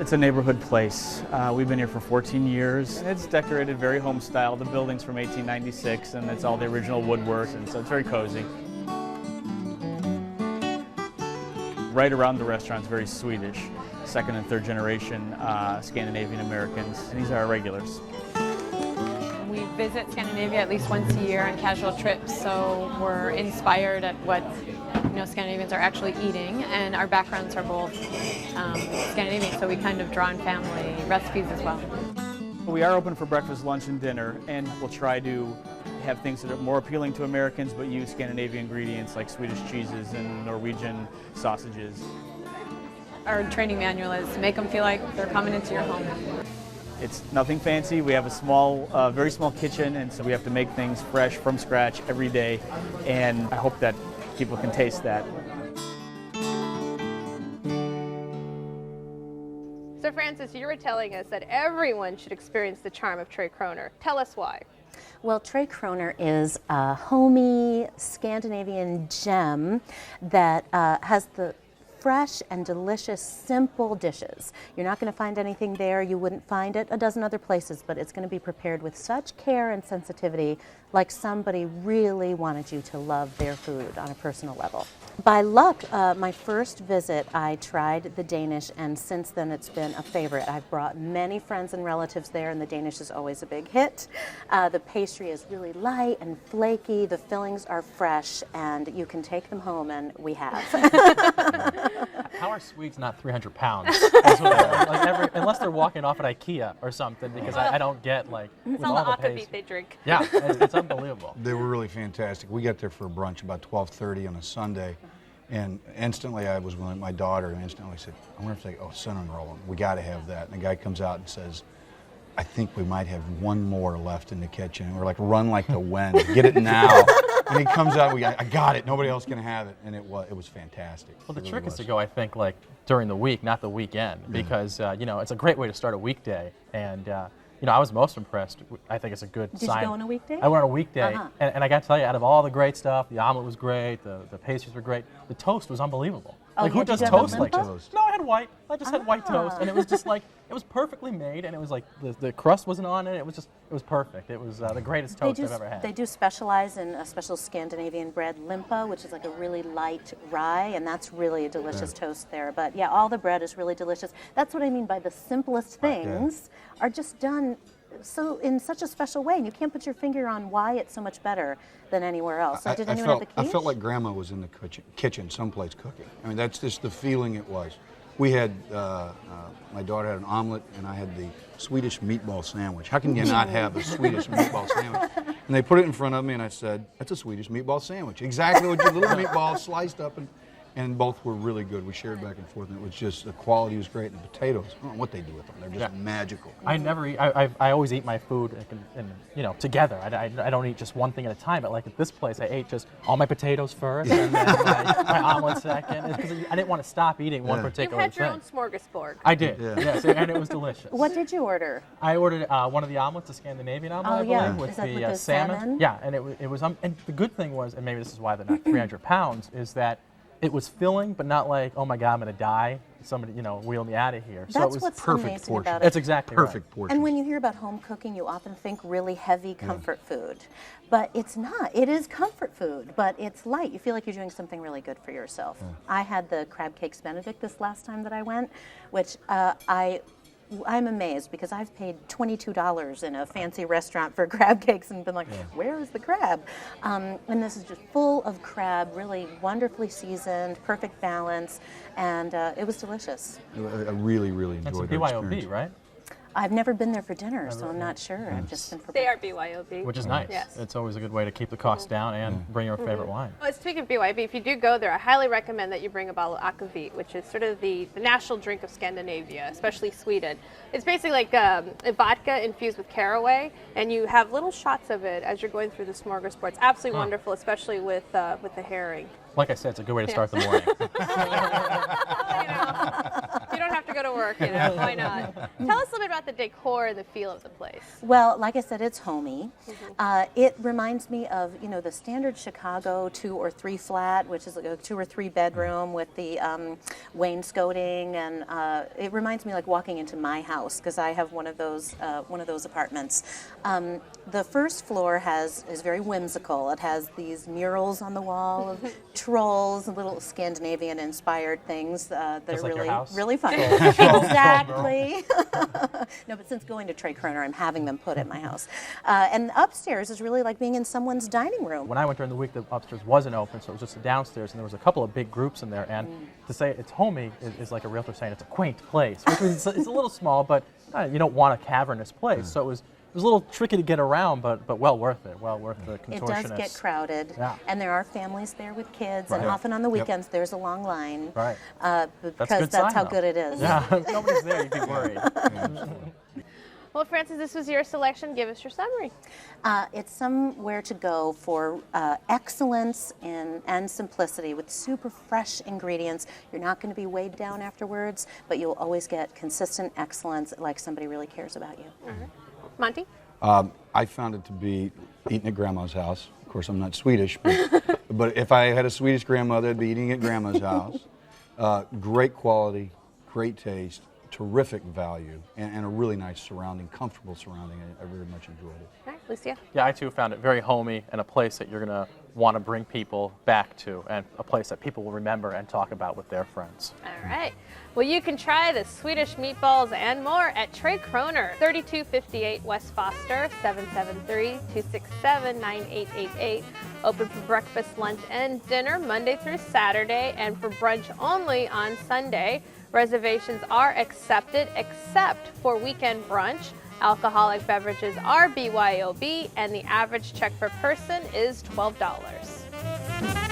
It's a neighborhood place. We've been here for 14 years. It's decorated very home style. The building's from 1896 and it's all the original woodwork, and so it's very cozy. Right around the restaurant's very Swedish, second and third generation Scandinavian Americans, and these are our regulars. We visit Scandinavia at least once a year on casual trips, so we're inspired at what Scandinavians are actually eating, and our backgrounds are both Scandinavian, so we kind of draw on family recipes as well. We are open for breakfast, lunch, and dinner, and we'll try to have things that are more appealing to Americans but use Scandinavian ingredients like Swedish cheeses and Norwegian sausages. Our training manual is make them feel like they're coming into your home. It's nothing fancy. We have a small, very small kitchen, and so we have to make things fresh from scratch every day, and I hope that people can taste that. So Francis, you were telling us that everyone should experience the charm of Tre Kronor. Tell us why. Well, Tre Kronor is a homey Scandinavian gem that has the fresh and delicious, simple dishes. You're not going to find anything there you wouldn't find it a dozen other places, but it's going to be prepared with such care and sensitivity, like somebody really wanted you to love their food on a personal level. By luck, my first visit, I tried the Danish, and since then it's been a favorite. I've brought many friends and relatives there, and the Danish is always a big hit. The pastry is really light and flaky, the fillings are fresh, and you can take them home, and we have. How are Swedes not 300 pounds? Unless they're walking off at IKEA or something, because I don't get it's with all the the aquavit pace. they drink. Yeah, it's unbelievable. They were really fantastic. We got there for brunch about 12:30 on a Sunday, and instantly I was with my daughter, and instantly said, I wonder if they, cinnamon roll. We got to have that. And the guy comes out and says, I think we might have one more left in the kitchen. And we're like, run like the wind, get it now. And he comes out, I got it, nobody else can have it. And it was fantastic. Well, the trick is to go, I think, during the week, not the weekend, because, it's a great way to start a weekday. And, I was most impressed. I think it's a good sign. Did you go on a weekday? I went on a weekday, and I got to tell you, out of all the great stuff, the omelet was great, the pastries were great, the toast was unbelievable. Who does toast like this? No, I had white. I just had white toast, and it was just it was perfectly made, and it was the crust wasn't on it. It was perfect. It was the greatest toast I've ever had. They do specialize in a special Scandinavian bread, limpa, which is like a really light rye, and that's really a delicious toast there. But yeah, all the bread is really delicious. That's what I mean by the simplest things are just done in such a special way, and you can't put your finger on why it's so much better than anywhere else. So did anyone have the quiche? I felt like Grandma was in the kitchen someplace cooking. I mean, that's just the feeling it was. We had, my daughter had an omelet, and I had the Swedish meatball sandwich. How can you not have a Swedish meatball sandwich? And they put it in front of me, and I said, that's a Swedish meatball sandwich. Exactly what your little meatballs sliced up, and both were really good. We shared back and forth, and it was just, the quality was great. And the potatoes, I don't know what they do with them. They're just magical. I never eat, I always eat my food together. I don't eat just one thing at a time. But like at this place, I ate just all my potatoes first, and then my omelet second. Because I didn't want to stop eating one particular thing. You had your own smorgasbord. I did, yes, and it was delicious. What did you order? I ordered one of the omelets, a Scandinavian omelet, I believe, with the salmon. Yeah, and it was, and the good thing was, and maybe this is why they're not 300 pounds, is that it was filling, but not like, oh my God, I'm going to die. Somebody, wheel me out of here. So it was perfect portion. About it. That's exactly perfect right. portion. And when you hear about home cooking, you often think really heavy comfort food. But it's not. It is comfort food, but it's light. You feel like you're doing something really good for yourself. I had the crab cakes Benedict this last time that I went, which I'm amazed because I've paid $22 in a fancy restaurant for crab cakes and been like, where is the crab? And this is just full of crab, really wonderfully seasoned, perfect balance, and it was delicious. I really, really enjoyed it. That's a BYOB, right? I've never been there for dinner, so I'm not sure. I've just been They are BYOB. Which is nice. Yes. It's always a good way to keep the costs down and bring your favorite wine. Well, speaking of BYOB, if you do go there, I highly recommend that you bring a bottle of aquavit, which is sort of the national drink of Scandinavia, especially Sweden. It's basically like a vodka infused with caraway, and you have little shots of it as you're going through the smorgasbord. It's absolutely wonderful, especially with the herring. Like I said, it's a good way to start the morning. You don't have to go to work, you know, why not? Tell us a little bit about the decor and the feel of the place. Well, like I said, it's homey. It reminds me of, you know, the standard Chicago 2 or 3 flat, which is like a 2 or 3 bedroom with the wainscoting, and it reminds me like walking into my house because I have one of those apartments. The first floor is very whimsical. It has these murals on the wall of trolls and little Scandinavian-inspired things that Just are like your really, house? really fun. Exactly. No, but since going to Trey Kronor, I'm having them put at my house. And upstairs is really like being in someone's dining room. When I went during the week, the upstairs wasn't open, so it was just the downstairs, and there was a couple of big groups in there. And to say it's homey is like a realtor saying it's a quaint place, which means it's a little small, but you don't want a cavernous place. So it was a little tricky to get around, but well worth it. Well worth the contortionist. It does get crowded, and there are families there with kids, and Right. often on the weekends there's a long line. Right. Because that's how good it is. Yeah, if nobody's there, you'd be worried. Well, Frances, this was your selection. Give us your summary. It's somewhere to go for excellence and simplicity with super fresh ingredients. You're not going to be weighed down afterwards, but you'll always get consistent excellence like somebody really cares about you. Monty? I found it to be eating at Grandma's house. Of course, I'm not Swedish, but if I had a Swedish grandmother, I'd be eating at Grandma's house. Great quality, great taste, terrific value, and a really nice surrounding, comfortable surrounding. I very much enjoyed it. All right, Lucia? Yeah, I too found it very homey and a place that you're going to want to bring people back to, and a place that people will remember and talk about with their friends. All right. Well, you can try the Swedish meatballs and more at Trey Kronor, 3258 West Foster, 773-267-9888. Open for breakfast, lunch, and dinner Monday through Saturday, and for brunch only on Sunday. Reservations are accepted except for weekend brunch. Alcoholic beverages are BYOB, and the average check per person is $12.